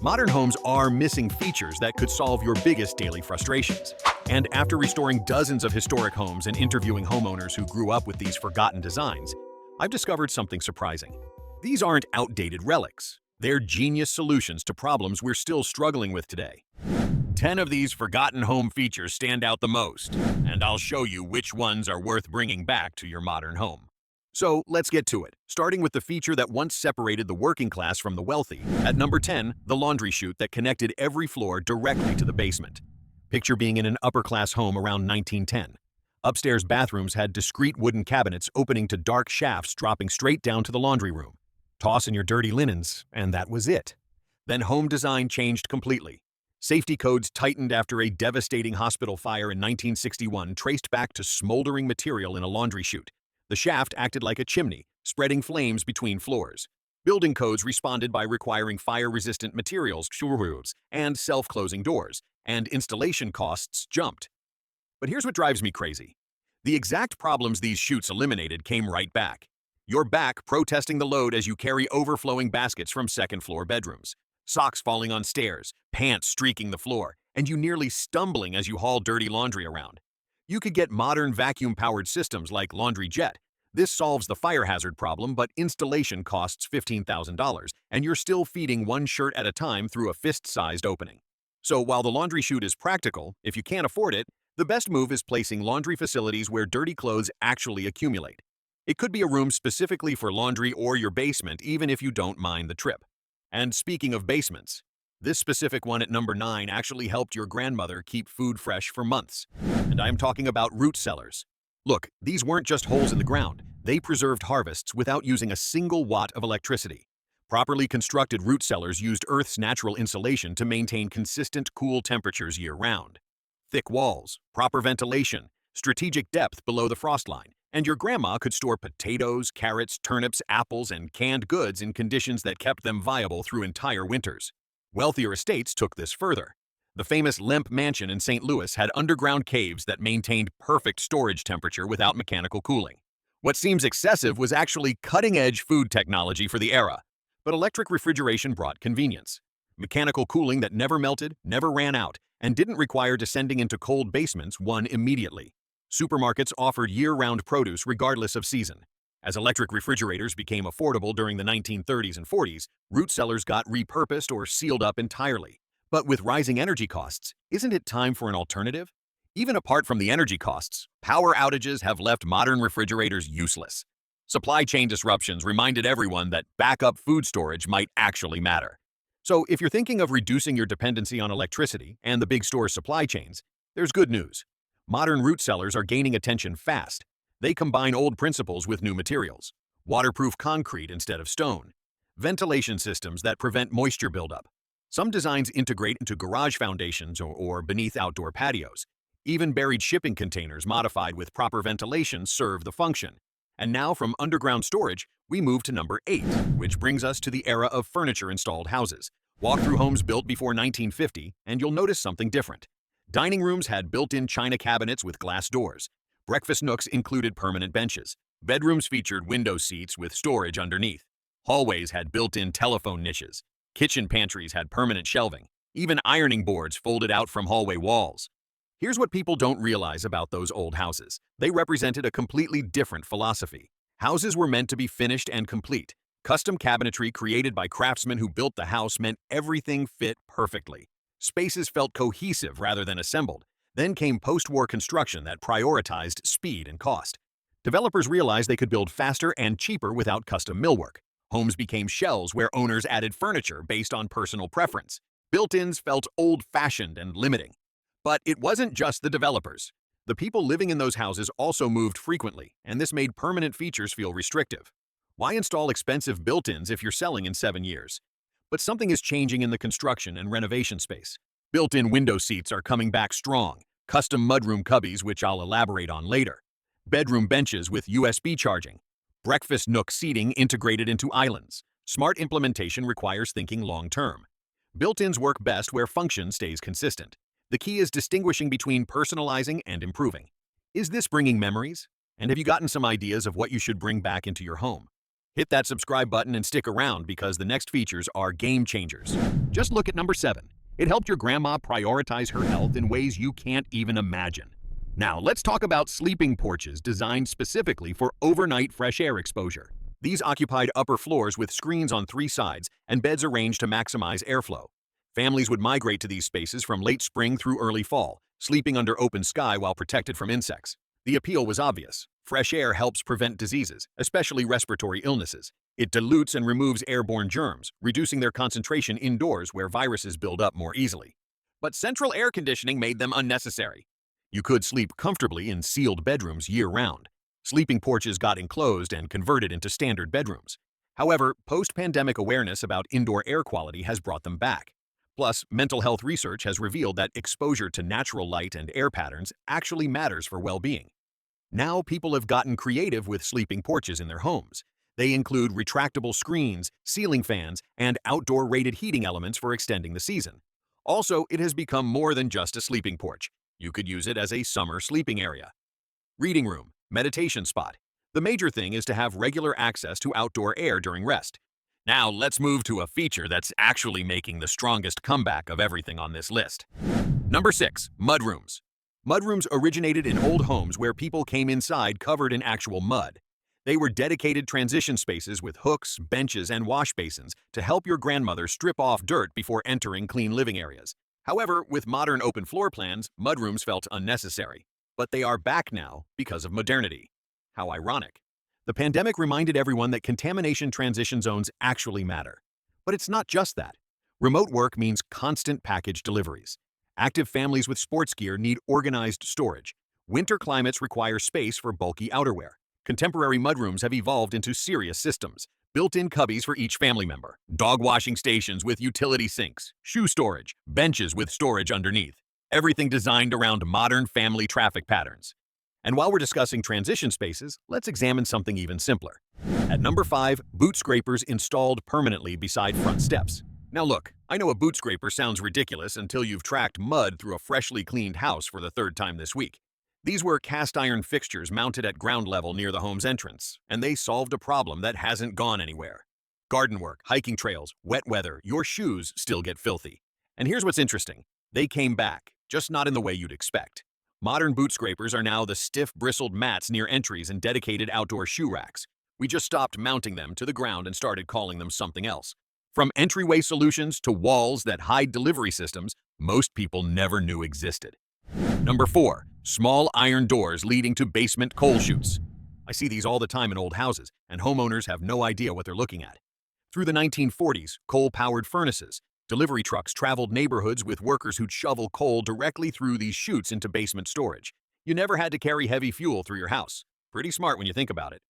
Modern homes are missing features that could solve your biggest daily frustrations. And after restoring dozens of historic homes and interviewing homeowners who grew up with these forgotten designs, I've discovered something surprising. These aren't outdated relics. They're genius solutions to problems we're still struggling with today. 10 of these forgotten home features stand out the most, and I'll show you which ones are worth bringing back to your modern home. So let's get to it, starting with the feature that once separated the working class from the wealthy. At number 10, the laundry chute that connected every floor directly to the basement. Picture being in an upper-class home around 1910. Upstairs bathrooms had discreet wooden cabinets opening to dark shafts dropping straight down to the laundry room. Toss in your dirty linens, and that was it. Then home design changed completely. Safety codes tightened after a devastating hospital fire in 1961 traced back to smoldering material in a laundry chute. The shaft acted like a chimney, spreading flames between floors. Building codes responded by requiring fire-resistant materials, and self-closing doors, and installation costs jumped. But here's what drives me crazy. The exact problems these chutes eliminated came right back. You're back protesting the load as you carry overflowing baskets from second-floor bedrooms. Socks falling on stairs, pants streaking the floor, and you nearly stumbling as you haul dirty laundry around. You could get modern vacuum-powered systems like Laundry Jet. This solves the fire hazard problem, but installation costs $15,000, and you're still feeding one shirt at a time through a fist-sized opening. So while the laundry chute is practical, if you can't afford it, the best move is placing laundry facilities where dirty clothes actually accumulate. It could be a room specifically for laundry or your basement, even if you don't mind the trip. And speaking of basements, this specific one at number 9 actually helped your grandmother keep food fresh for months. And I'm talking about root cellars. Look, these weren't just holes in the ground. They preserved harvests without using a single watt of electricity. Properly constructed root cellars used Earth's natural insulation to maintain consistent, cool temperatures year-round. Thick walls, proper ventilation, strategic depth below the frost line, and your grandma could store potatoes, carrots, turnips, apples, and canned goods in conditions that kept them viable through entire winters. Wealthier estates took this further. The famous Lemp Mansion in St. Louis had underground caves that maintained perfect storage temperature without mechanical cooling. What seems excessive was actually cutting-edge food technology for the era. But electric refrigeration brought convenience. Mechanical cooling that never melted, never ran out, and didn't require descending into cold basements won immediately. Supermarkets offered year-round produce regardless of season. As electric refrigerators became affordable during the 1930s and 40s, root cellars got repurposed or sealed up entirely. But with rising energy costs, isn't it time for an alternative? Even apart from the energy costs, power outages have left modern refrigerators useless. Supply chain disruptions reminded everyone that backup food storage might actually matter. So if you're thinking of reducing your dependency on electricity and the big store supply chains, there's good news. Modern root cellars are gaining attention fast. They combine old principles with new materials. Waterproof concrete instead of stone. Ventilation systems that prevent moisture buildup. Some designs integrate into garage foundations or beneath outdoor patios. Even buried shipping containers modified with proper ventilation serve the function. And now from underground storage, we move to number 8, which brings us to the era of furniture-installed houses. Walk through homes built before 1950, and you'll notice something different. Dining rooms had built-in china cabinets with glass doors. Breakfast nooks included permanent benches. Bedrooms featured window seats with storage underneath. Hallways had built-in telephone niches. Kitchen pantries had permanent shelving. Even ironing boards folded out from hallway walls. Here's what people don't realize about those old houses. They represented a completely different philosophy. Houses were meant to be finished and complete. Custom cabinetry created by craftsmen who built the house meant everything fit perfectly. Spaces felt cohesive rather than assembled. Then came post-war construction that prioritized speed and cost. Developers realized they could build faster and cheaper without custom millwork. Homes became shells where owners added furniture based on personal preference. Built-ins felt old-fashioned and limiting. But it wasn't just the developers. The people living in those houses also moved frequently, and this made permanent features feel restrictive. Why install expensive built-ins if you're selling in 7 years? But something is changing in the construction and renovation space. Built-in window seats are coming back strong. Custom mudroom cubbies, which I'll elaborate on later. Bedroom benches with USB charging. Breakfast nook seating integrated into islands. Smart implementation requires thinking long-term. Built-ins work best where function stays consistent. The key is distinguishing between personalizing and improving. Is this bringing memories? And have you gotten some ideas of what you should bring back into your home? Hit that subscribe button and stick around because the next features are game changers. Just look at number 7. It helped your grandma prioritize her health in ways you can't even imagine. Now, let's talk about sleeping porches designed specifically for overnight fresh air exposure. These occupied upper floors with screens on 3 sides and beds arranged to maximize airflow. Families would migrate to these spaces from late spring through early fall, sleeping under open sky while protected from insects. The appeal was obvious. Fresh air helps prevent diseases, especially respiratory illnesses. It dilutes and removes airborne germs, reducing their concentration indoors where viruses build up more easily. But central air conditioning made them unnecessary. You could sleep comfortably in sealed bedrooms year-round. Sleeping porches got enclosed and converted into standard bedrooms. However, post-pandemic awareness about indoor air quality has brought them back. Plus, mental health research has revealed that exposure to natural light and air patterns actually matters for well-being. Now people have gotten creative with sleeping porches in their homes. They include retractable screens, ceiling fans, and outdoor-rated heating elements for extending the season. Also, it has become more than just a sleeping porch. You could use it as a summer sleeping area. Reading room, meditation spot. The major thing is to have regular access to outdoor air during rest. Now let's move to a feature that's actually making the strongest comeback of everything on this list. Number 6. Mudrooms. Mudrooms originated in old homes where people came inside covered in actual mud. They were dedicated transition spaces with hooks, benches, and wash basins to help your grandmother strip off dirt before entering clean living areas. However, with modern open floor plans, mudrooms felt unnecessary. But they are back now because of modernity. How ironic. The pandemic reminded everyone that contamination transition zones actually matter. But it's not just that. Remote work means constant package deliveries. Active families with sports gear need organized storage. Winter climates require space for bulky outerwear. Contemporary mudrooms have evolved into serious systems. Built-in cubbies for each family member, dog washing stations with utility sinks, shoe storage, benches with storage underneath. Everything designed around modern family traffic patterns. And while we're discussing transition spaces, let's examine something even simpler. At number 5, boot scrapers installed permanently beside front steps. Now look, I know a boot scraper sounds ridiculous until you've tracked mud through a freshly cleaned house for the 3rd time this week. These were cast iron fixtures mounted at ground level near the home's entrance, and they solved a problem that hasn't gone anywhere. Garden work, hiking trails, wet weather, your shoes still get filthy. And here's what's interesting. They came back, just not in the way you'd expect. Modern boot scrapers are now the stiff, bristled mats near entries and dedicated outdoor shoe racks. We just stopped mounting them to the ground and started calling them something else. From entryway solutions to walls that hide delivery systems most people never knew existed. Number 4. Small iron doors leading to basement coal chutes. I see these all the time in old houses, and homeowners have no idea what they're looking at. Through the 1940s, coal-powered furnaces, delivery trucks traveled neighborhoods with workers who'd shovel coal directly through these chutes into basement storage. You never had to carry heavy fuel through your house. Pretty smart when you think about it.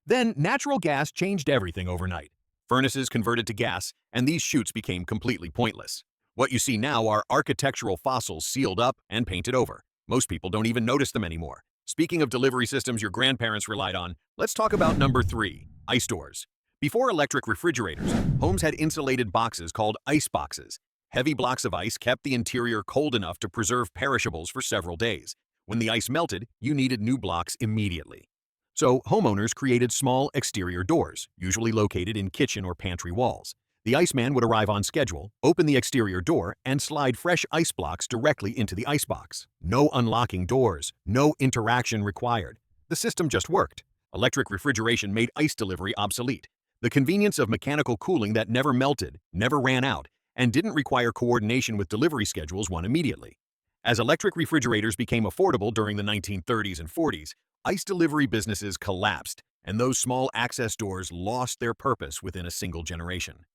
Then natural gas changed everything overnight. Furnaces converted to gas, and these chutes became completely pointless. What you see now are architectural fossils sealed up and painted over. Most people don't even notice them anymore. Speaking of delivery systems your grandparents relied on, let's talk about number 3, ice doors. Before electric refrigerators, homes had insulated boxes called ice boxes. Heavy blocks of ice kept the interior cold enough to preserve perishables for several days. When the ice melted, you needed new blocks immediately. So homeowners created small exterior doors, usually located in kitchen or pantry walls. The iceman would arrive on schedule, open the exterior door, and slide fresh ice blocks directly into the icebox. No unlocking doors, no interaction required. The system just worked. Electric refrigeration made ice delivery obsolete. The convenience of mechanical cooling that never melted, never ran out, and didn't require coordination with delivery schedules won immediately. As electric refrigerators became affordable during the 1930s and 40s, ice delivery businesses collapsed, and those small access doors lost their purpose within a single generation.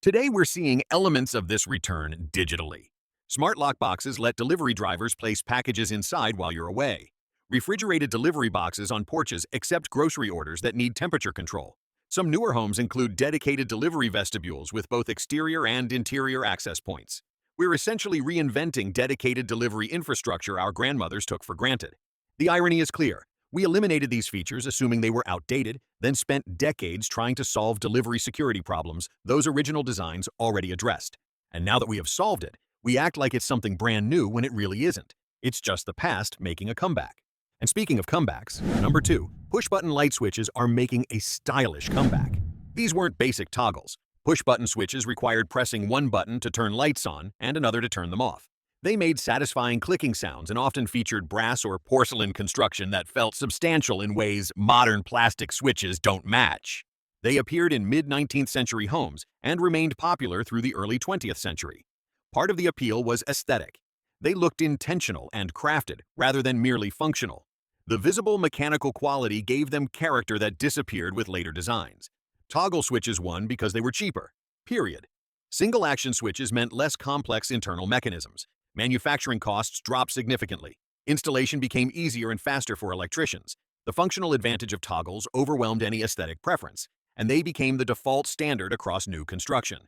Today we're seeing elements of this return digitally. Smart lock boxes let delivery drivers place packages inside while you're away. Refrigerated delivery boxes on porches accept grocery orders that need temperature control. Some newer homes include dedicated delivery vestibules with both exterior and interior access points. We're essentially reinventing dedicated delivery infrastructure our grandmothers took for granted. The irony is clear. We eliminated these features assuming they were outdated, then spent decades trying to solve delivery security problems those original designs already addressed. And now that we have solved it, we act like it's something brand new when it really isn't. It's just the past making a comeback. And speaking of comebacks, number 2, push-button light switches are making a stylish comeback. These weren't basic toggles. Push-button switches required pressing one button to turn lights on and another to turn them off. They made satisfying clicking sounds and often featured brass or porcelain construction that felt substantial in ways modern plastic switches don't match. They appeared in mid-19th century homes and remained popular through the early 20th century. Part of the appeal was aesthetic. They looked intentional and crafted rather than merely functional. The visible mechanical quality gave them character that disappeared with later designs. Toggle switches won because they were cheaper. Period. Single-action switches meant less complex internal mechanisms. Manufacturing costs dropped significantly. Installation became easier and faster for electricians. The functional advantage of toggles overwhelmed any aesthetic preference, and they became the default standard across new construction.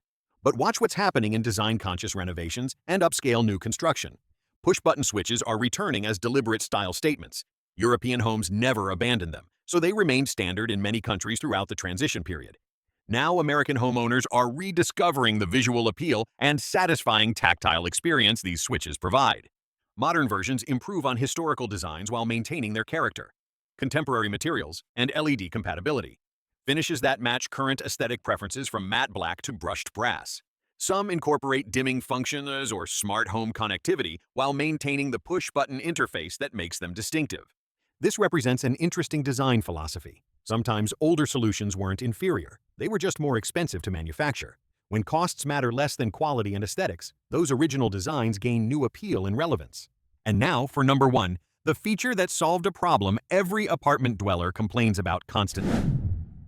But watch what's happening in design-conscious renovations and upscale new construction. Push-button switches are returning as deliberate style statements. European homes never abandoned them, so they remained standard in many countries throughout the transition period. Now American homeowners are rediscovering the visual appeal and satisfying tactile experience these switches provide. Modern versions improve on historical designs while maintaining their character. Contemporary materials and LED compatibility. Finishes that match current aesthetic preferences from matte black to brushed brass. Some incorporate dimming functions or smart home connectivity while maintaining the push-button interface that makes them distinctive. This represents an interesting design philosophy. Sometimes older solutions weren't inferior, they were just more expensive to manufacture. When costs matter less than quality and aesthetics, those original designs gain new appeal and relevance. And now for number 1, the feature that solved a problem every apartment dweller complains about constantly.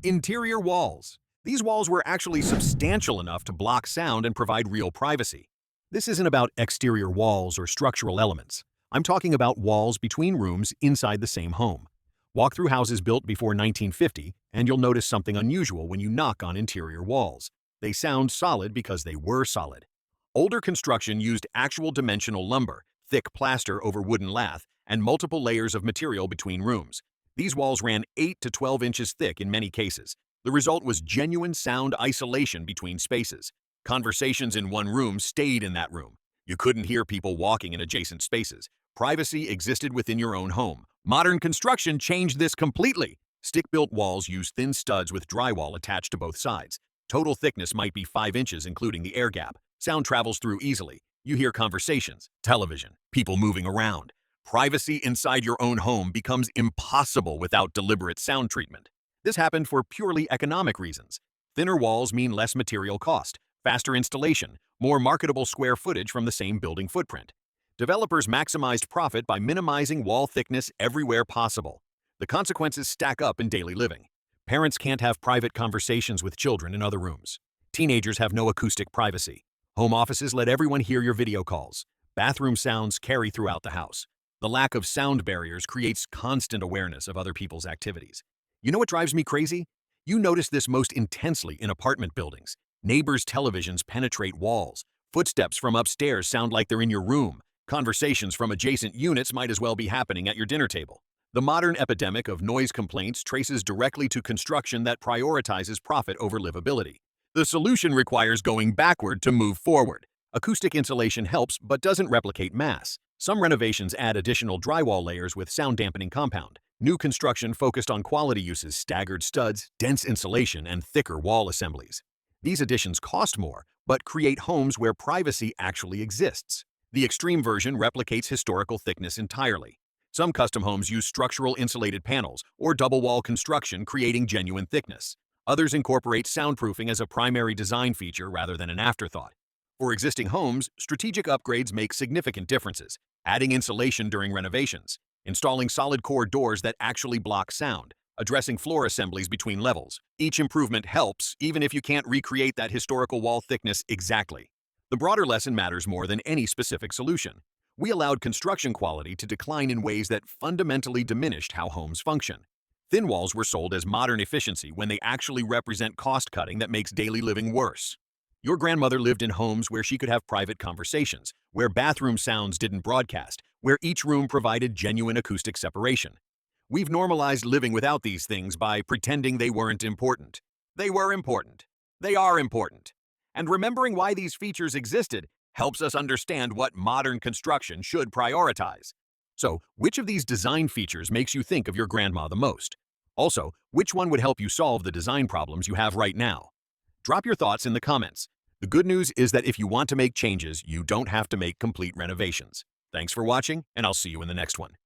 Interior walls. These walls were actually substantial enough to block sound and provide real privacy. This isn't about exterior walls or structural elements. I'm talking about walls between rooms inside the same home. Walk through houses built before 1950, and you'll notice something unusual when you knock on interior walls. They sound solid because they were solid. Older construction used actual dimensional lumber, thick plaster over wooden lath, and multiple layers of material between rooms. These walls ran 8 to 12 inches thick in many cases. The result was genuine sound isolation between spaces. Conversations in one room stayed in that room. You couldn't hear people walking in adjacent spaces. Privacy existed within your own home. Modern construction changed this completely. Stick-built walls use thin studs with drywall attached to both sides. Total thickness might be 5 inches, including the air gap. Sound travels through easily. You hear conversations, television, people moving around. Privacy inside your own home becomes impossible without deliberate sound treatment. This happened for purely economic reasons. Thinner walls mean less material cost, faster installation, more marketable square footage from the same building footprint. Developers maximized profit by minimizing wall thickness everywhere possible. The consequences stack up in daily living. Parents can't have private conversations with children in other rooms. Teenagers have no acoustic privacy. Home offices let everyone hear your video calls. Bathroom sounds carry throughout the house. The lack of sound barriers creates constant awareness of other people's activities. You know what drives me crazy? You notice this most intensely in apartment buildings. Neighbors' televisions penetrate walls. Footsteps from upstairs sound like they're in your room. Conversations from adjacent units might as well be happening at your dinner table. The modern epidemic of noise complaints traces directly to construction that prioritizes profit over livability. The solution requires going backward to move forward. Acoustic insulation helps but doesn't replicate mass. Some renovations add additional drywall layers with sound dampening compound. New construction focused on quality uses staggered studs, dense insulation, and thicker wall assemblies. These additions cost more, but create homes where privacy actually exists. The extreme version replicates historical thickness entirely. Some custom homes use structural insulated panels or double-wall construction, creating genuine thickness. Others incorporate soundproofing as a primary design feature rather than an afterthought. For existing homes, strategic upgrades make significant differences, adding insulation during renovations, installing solid core doors that actually block sound, addressing floor assemblies between levels. Each improvement helps, even if you can't recreate that historical wall thickness exactly. The broader lesson matters more than any specific solution. We allowed construction quality to decline in ways that fundamentally diminished how homes function. Thin walls were sold as modern efficiency when they actually represent cost-cutting that makes daily living worse. Your grandmother lived in homes where she could have private conversations, where bathroom sounds didn't broadcast, where each room provided genuine acoustic separation. We've normalized living without these things by pretending they weren't important. They were important. They are important. And remembering why these features existed helps us understand what modern construction should prioritize. So, which of these design features makes you think of your grandma the most? Also, which one would help you solve the design problems you have right now? Drop your thoughts in the comments. The good news is that if you want to make changes, you don't have to make complete renovations. Thanks for watching, and I'll see you in the next one.